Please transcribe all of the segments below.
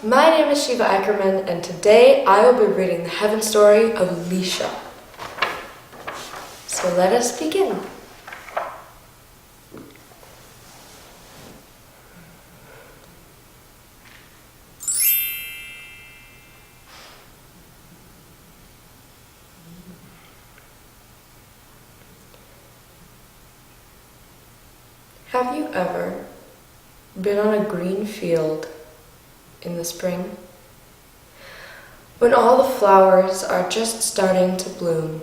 my name is Shiva and today I will be reading the heaven story of Lisha. So let us begin. Have you ever been on a green field in the spring? When all the flowers are just starting to bloom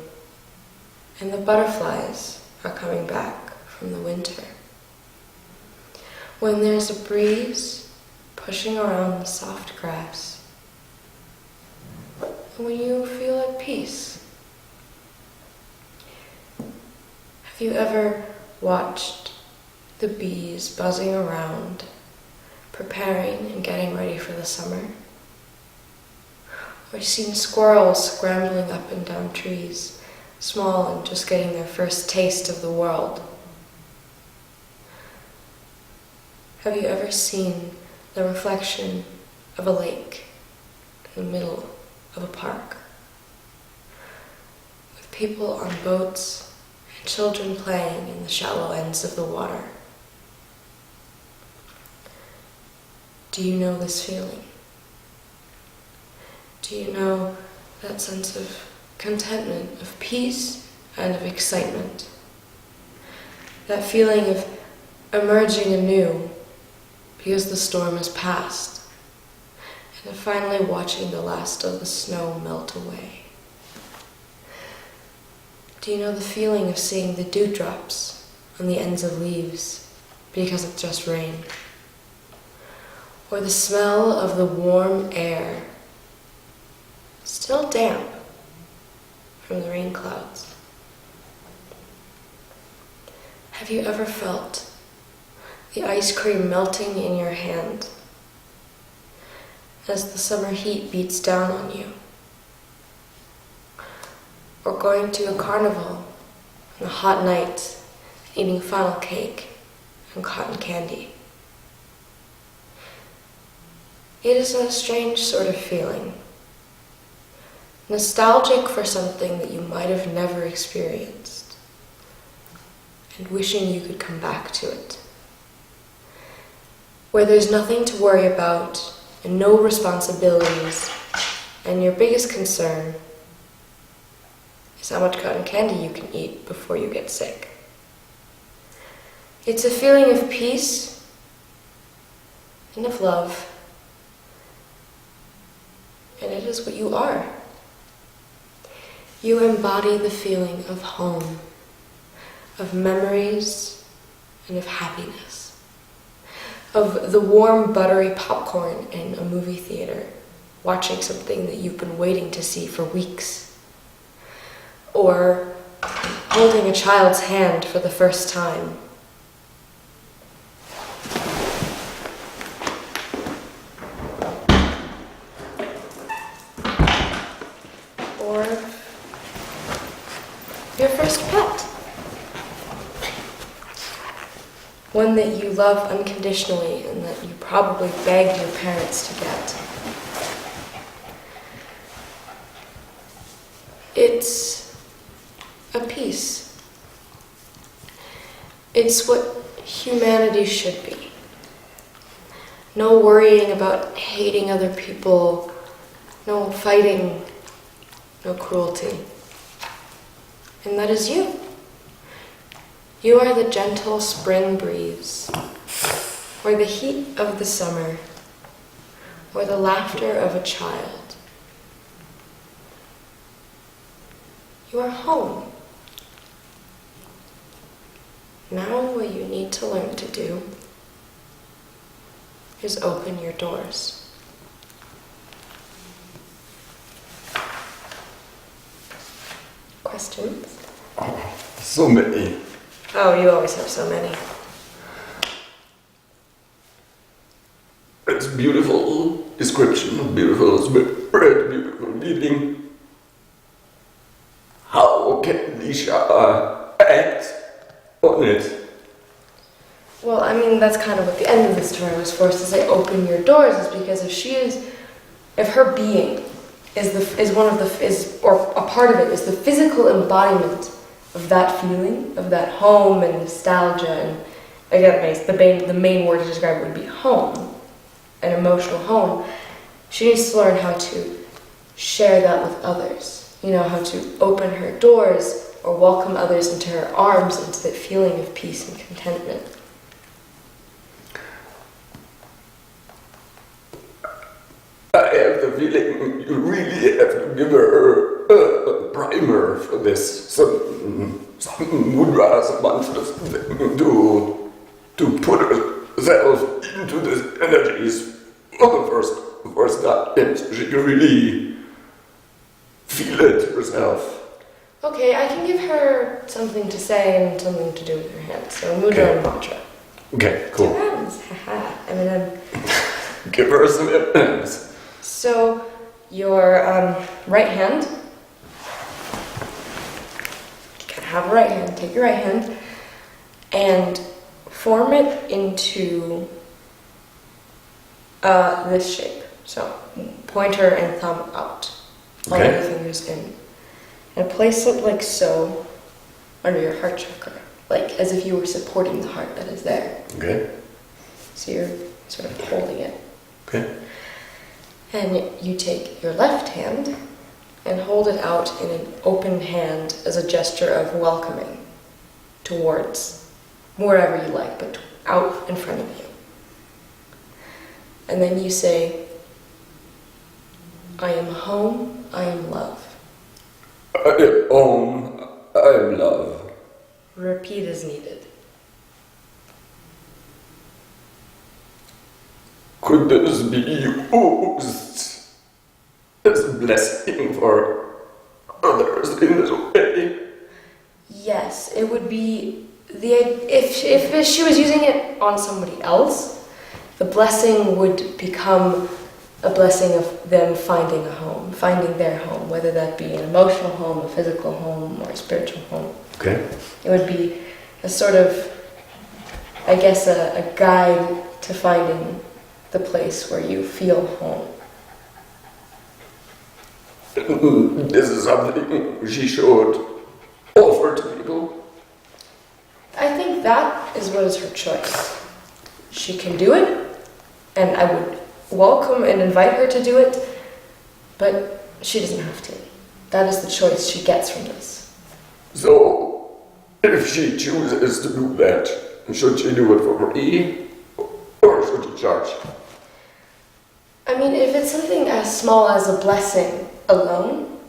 and the butterflies are coming back from the winter. When there's a breeze pushing around the soft grass. And when you feel at peace. Have you ever watched the bees buzzing around, preparing and getting ready for the summer? Or seen squirrels scrambling up and down trees, small and just getting their first taste of the world? Have you ever seen the reflection of a lake in the middle of a park? With people on boats and children playing in the shallow ends of the water. Do you know this feeling? Do you know that sense of contentment, of peace, and of excitement? That feeling of emerging anew because the storm has passed, and of finally watching the last of the snow melt away. Do you know the feeling of seeing the dewdrops on the ends of leaves because it just rained? Or the smell of the warm air, still damp from the rain clouds? Have you ever felt the ice cream melting in your hand as the summer heat beats down on you? Or going to a carnival on a hot night, eating funnel cake and cotton candy? It is a strange sort of feeling, nostalgic for something that you might have never experienced, and wishing you could come back to it, where there's nothing to worry about and no responsibilities, and your biggest concern is how much cotton candy you can eat before you get sick. It's a feeling of peace and of love. And it is what you are. You embody the feeling of home, of memories, and of happiness, of the warm, buttery popcorn in a movie theater, watching something that you've been waiting to see for weeks, or holding a child's hand for the first time. Or your first pet. One that you love unconditionally and that you probably begged your parents to get. It's a peace. It's what humanity should be. No worrying about hating other people, no fighting, no cruelty. And that is you. You are the gentle spring breeze, or the heat of the summer, or the laughter of a child. You are home. Now what you need to learn to do is open your doors. Questions? So many. Oh, you always have so many. It's beautiful description, beautiful spirit, beautiful reading. How can Lisha act on it? Well, I mean, reason that's kind of what the end of the story was forced to say, open your doors, is because if her being or a part of it is the physical embodiment of that feeling, of that home and nostalgia, and again, the main word to describe it would be home, an emotional home. She needs to learn how to share that with others. How to open her doors or welcome others into her arms, into that feeling of peace and contentment. I have the feeling you really have to give her a primer for this, some mudra, some mantras to put herself into these energies for the first time, so she can really feel it herself. Okay, I can give her something to say and something to do with her hands. So mudra and mantra. Okay, cool. 2 hands, haha. I'm give her some hands. So, your right hand, you can have a right hand, take your right hand, and form it into this shape. So, pointer and thumb out, all of the fingers in. And place it like so, under your heart chakra, like as if you were supporting the heart that is there. Okay. So you're sort of holding it. Okay. And you take your left hand and hold it out in an open hand as a gesture of welcoming towards wherever you like, but out in front of you. And then you say, I am home, I am love. I am home, I am love. Repeat as needed. Could this be used as a blessing for others in this way? Yes, it would be if she was using it on somebody else, the blessing would become a blessing of them finding a home, finding their home, whether that be an emotional home, a physical home, or a spiritual home. Okay. It would be a sort of, I guess, a guide to finding the place where you feel home. This is something she should offer to people. I think that is what is her choice. She can do it, and I would welcome and invite her to do it, but she doesn't have to. That is the choice she gets from this. So, if she chooses to do that, should she do it for free, or should she charge? I mean, if it's something as small as a blessing alone,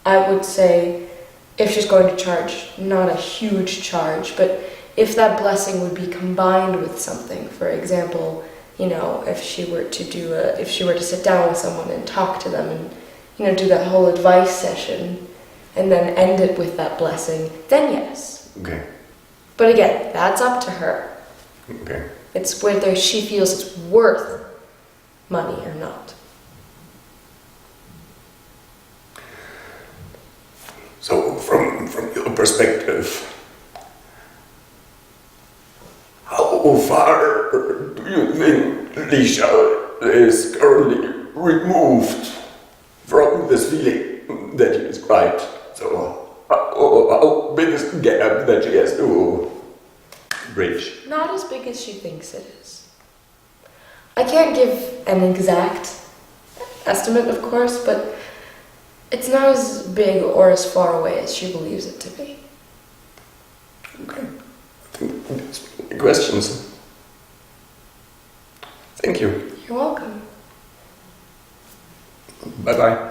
I would say if she's going to charge, not a huge charge, but if that blessing would be combined with something, for example, if she were to sit down with someone and talk to them and, do that whole advice session and then end it with that blessing, then yes. Okay. But again, that's up to her. Okay. It's whether she feels it's worth money or not. So, from your perspective, how far do you think Lisha is currently removed from this feeling that you described? So, how big is the gap that she has to bridge? Not as big as she thinks it is. I can't give an exact estimate, of course, but it's not as big or as far away as she believes it to be. Okay. I think that's any questions. Thank you. You're welcome. Bye-bye.